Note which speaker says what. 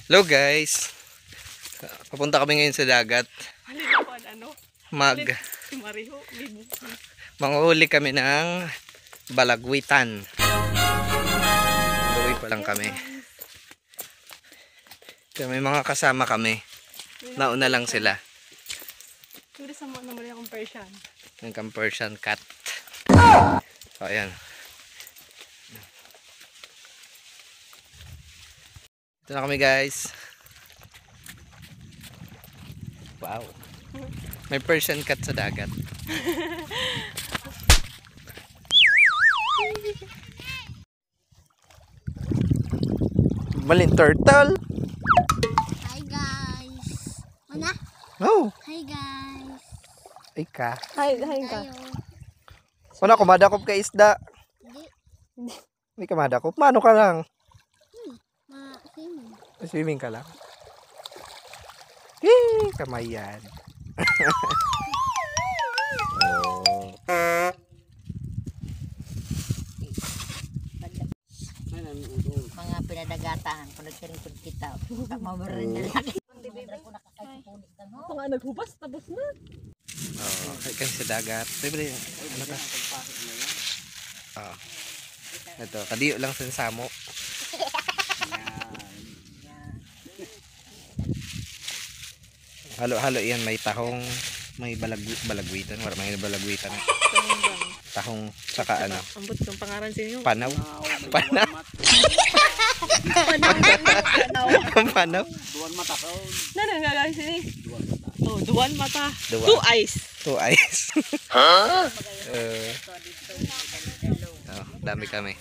Speaker 1: Hello guys. Papunta kami ngayon sa dagat. Manguhuli kami ng balagwitan. Luwi pa lang kami. Kaya may mga kasama kami. Nauna lang sila. Ng Persian cat. So ayan. Ito na kami guys. Wow. May Persian cat sa dagat. Balin turtle.
Speaker 2: Hi guys. Mana?
Speaker 1: Oh.
Speaker 2: Hi guys.
Speaker 1: Ay ka.
Speaker 3: Hi ka.
Speaker 1: Wala ko madakop ka isda.
Speaker 2: Hindi.
Speaker 1: Hindi ka madakop. Mano ka lang?
Speaker 2: Ma-swimming.
Speaker 1: Swimming ka lang. Hee, kamayan. Oh.
Speaker 4: Mga pinadagatan kung nagsiringkod kita mabarin na lang
Speaker 3: Ito nga naghubas tapos na
Speaker 1: Oh, kaya sa dagat. Bebe, ano ka? Oh. Ito, kadiyo lang sa samo. Halo-halo yan, may tahong, may balagwitan, wala may balagwitan. Tahong saka ano?
Speaker 3: ambot kang pangaran sinyo.
Speaker 1: Panaw. Panaw. Panaw.
Speaker 5: Duwan mata ka.
Speaker 3: Nana nga guys ini. Oh, duwan mata.
Speaker 1: Duwan.
Speaker 3: Two eyes.
Speaker 1: Two eyes. Ha? Oh, dami kami.